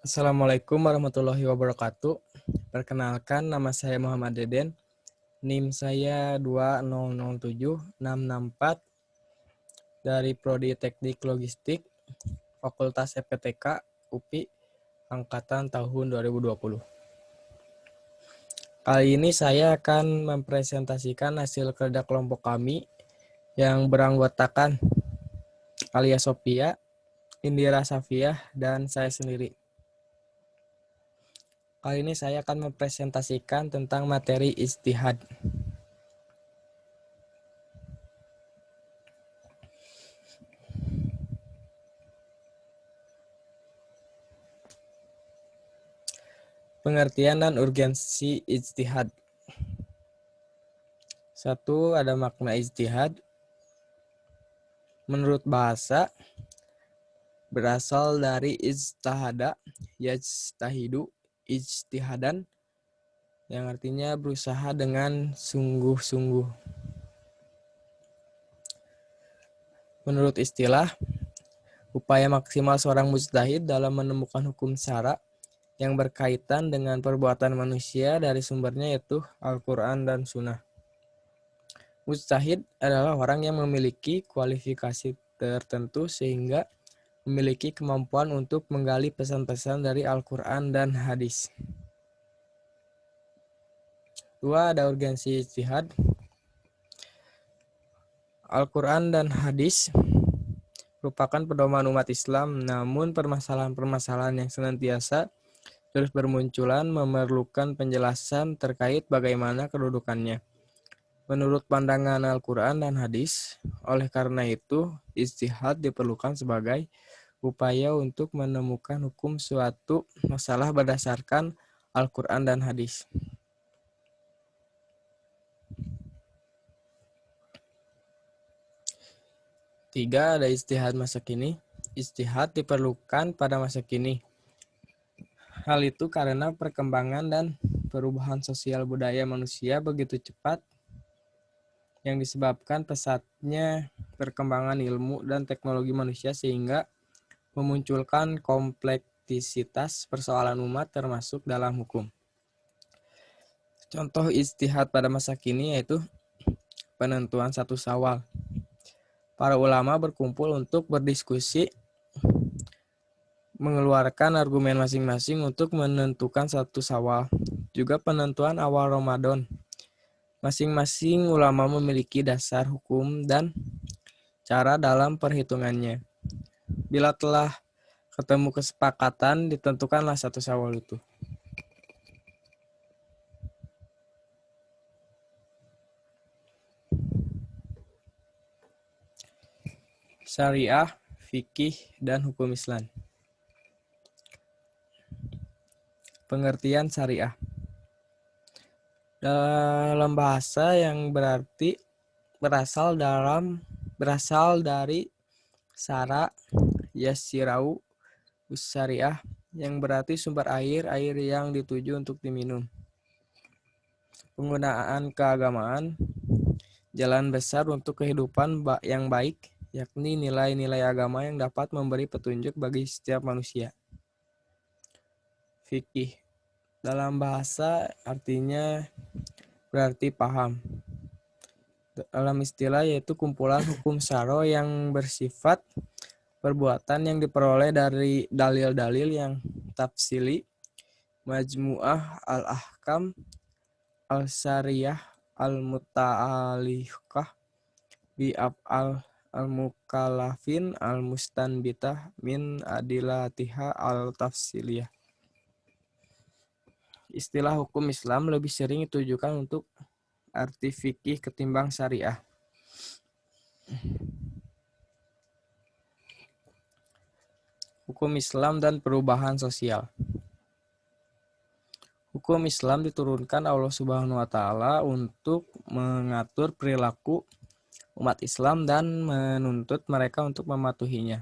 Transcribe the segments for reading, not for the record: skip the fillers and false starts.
Assalamualaikum warahmatullahi wabarakatuh. Perkenalkan, nama saya Muhammad Deden. NIM saya 2007664 dari Prodi Teknik Logistik, Fakultas FPTK, UPI, Angkatan tahun 2020. Kali ini saya akan mempresentasikan hasil kerja kelompok kami yang beranggotakan Alia Sophia, Indira Safiah, dan saya sendiri. Kali ini saya akan mempresentasikan tentang materi ijtihad. Pengertian dan urgensi ijtihad. 1. Ada makna ijtihad. Menurut bahasa, berasal dari ijtahada, yajtahidu, ijtihadan, yang artinya berusaha dengan sungguh-sungguh. Menurut istilah, upaya maksimal seorang mujtahid dalam menemukan hukum syara yang berkaitan dengan perbuatan manusia dari sumbernya yaitu Al-Quran dan Sunnah. Mujtahid adalah orang yang memiliki kualifikasi tertentu sehingga memiliki kemampuan untuk menggali pesan-pesan dari Al-Quran dan hadis. 2. Ada urgensi ijtihad. Al-Quran dan hadis merupakan pedoman umat Islam, namun permasalahan-permasalahan yang senantiasa terus bermunculan memerlukan penjelasan terkait bagaimana kedudukannya. Menurut pandangan Al-Quran dan hadis, oleh karena itu, ijtihad diperlukan sebagai upaya untuk menemukan hukum suatu masalah berdasarkan Al-Quran dan hadis. Tiga, ada ijtihad masa kini. Ijtihad diperlukan pada masa kini. Hal itu karena perkembangan dan perubahan sosial budaya manusia begitu cepat yang disebabkan pesatnya perkembangan ilmu dan teknologi manusia sehingga memunculkan kompleksitas persoalan umat termasuk dalam hukum. Contoh ijtihad pada masa kini yaitu penentuan satu Syawal. Para ulama berkumpul untuk berdiskusi, mengeluarkan argumen masing-masing untuk menentukan satu Syawal. Juga penentuan awal Ramadan. Masing-masing ulama memiliki dasar hukum dan cara dalam perhitungannya. Bila telah ketemu kesepakatan, ditentukanlah satu Syawal itu. Syariah, fikih, dan hukum Islam. Pengertian syariah. Dalam bahasa yang berarti berasal dari syara, yasirau, syariah, yang berarti sumber air yang dituju untuk diminum. Penggunaan keagamaan, jalan besar untuk kehidupan yang baik, yakni nilai-nilai agama yang dapat memberi petunjuk bagi setiap manusia. Fikih, dalam bahasa artinya berarti paham. Dalam istilah yaitu kumpulan hukum syara yang bersifat perbuatan yang diperoleh dari dalil-dalil yang tafsili, majmu'ah al-ahkam, al-syariyah, al-muta'alikah, bi'af'al al-mukallafin, al-mustanbitah, min adilatiha al-tafsiliyah. Istilah hukum Islam lebih sering ditujukan untuk arti fikih ketimbang syariah. Hukum Islam dan perubahan sosial. Hukum Islam diturunkan Allah Subhanahu wa Ta'ala untuk mengatur perilaku umat Islam dan menuntut mereka untuk mematuhinya.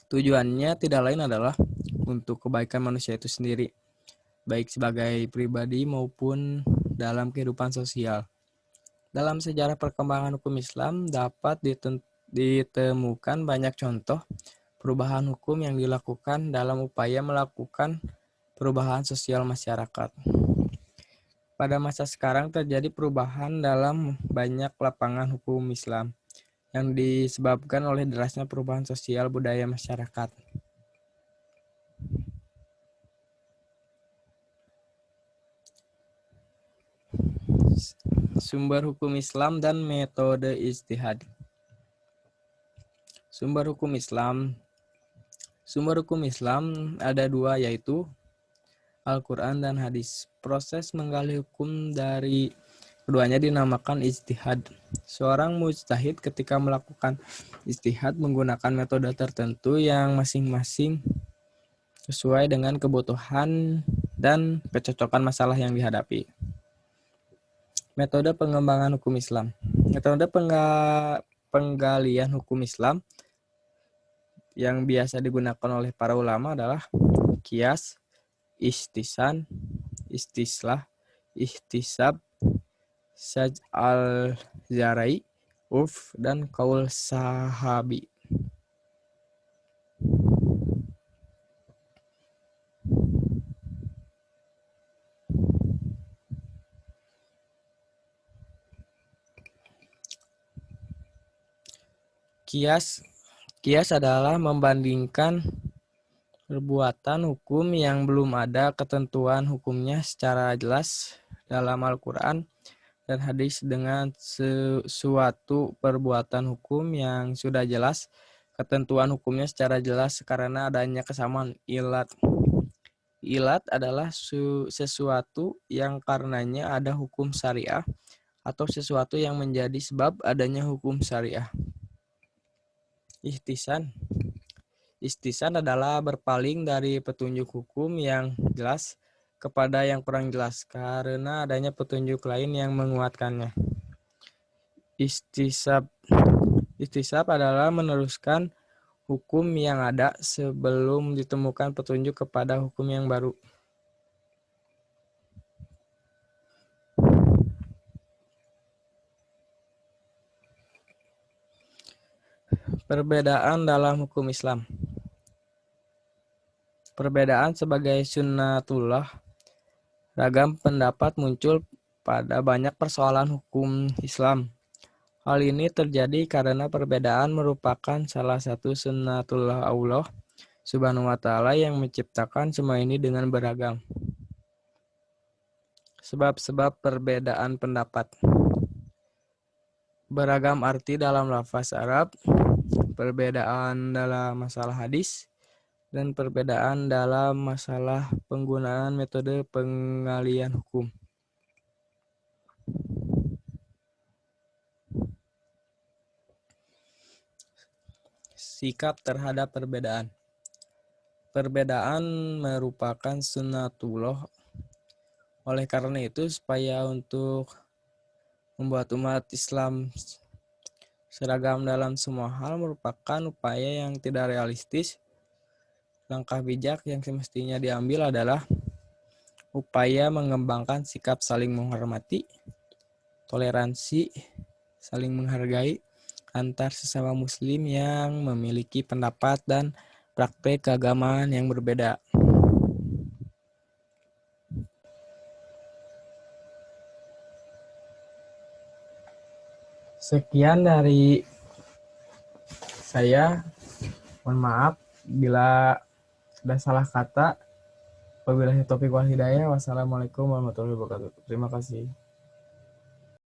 Tujuannya tidak lain adalah untuk kebaikan manusia itu sendiri, baik sebagai pribadi maupun dalam kehidupan sosial. Dalam sejarah perkembangan hukum Islam dapat ditemukan banyak contoh perubahan hukum yang dilakukan dalam upaya melakukan perubahan sosial masyarakat. Pada masa sekarang terjadi perubahan dalam banyak lapangan hukum Islam yang disebabkan oleh derasnya perubahan sosial budaya masyarakat. Sumber hukum Islam dan metode ijtihad. Sumber hukum Islam ada dua, yaitu Al-Quran dan hadis. Proses menggali hukum dari keduanya dinamakan ijtihad. Seorang mujtahid ketika melakukan ijtihad menggunakan metode tertentu yang masing-masing sesuai dengan kebutuhan dan kecocokan masalah yang dihadapi. Metode pengembangan hukum Islam. Metode penggalian hukum Islam yang biasa digunakan oleh para ulama adalah qiyas, istisan, istislah, ihtisab, syaj al-zarai, dan qaul sahabi. Qiyas adalah membandingkan perbuatan hukum yang belum ada ketentuan hukumnya secara jelas dalam Al-Quran dan hadis dengan suatu perbuatan hukum yang sudah jelas ketentuan hukumnya secara jelas karena adanya kesamaan ilat. Ilat adalah sesuatu yang karenanya ada hukum syariah atau sesuatu yang menjadi sebab adanya hukum syariah. Ihtisan adalah berpaling dari petunjuk hukum yang jelas kepada yang kurang jelas karena adanya petunjuk lain yang menguatkannya. Ihtisab adalah meneruskan hukum yang ada sebelum ditemukan petunjuk kepada hukum yang baru. Perbedaan dalam hukum Islam. Perbedaan sebagai sunnatullah. Ragam pendapat muncul pada banyak persoalan hukum Islam. Hal ini terjadi karena perbedaan merupakan salah satu sunnatullah Allah Subhanahu wa Ta'ala yang menciptakan semua ini dengan beragam. Sebab-sebab perbedaan pendapat. Beragam arti dalam lafaz Arab, perbedaan dalam masalah hadis, dan perbedaan dalam masalah penggunaan metode penggalian hukum. Sikap terhadap perbedaan. Perbedaan merupakan sunnatullah. Oleh karena itu, supaya untuk membuat umat Islam seragam dalam semua hal merupakan upaya yang tidak realistis. Langkah bijak yang semestinya diambil adalah upaya mengembangkan sikap saling menghormati, toleransi, saling menghargai antar sesama muslim yang memiliki pendapat dan praktek keagamaan yang berbeda. Sekian dari saya. Mohon maaf bila ada salah kata. Wabillahi taufiq wal hidayah. Wassalamualaikum warahmatullahi wabarakatuh. Terima kasih.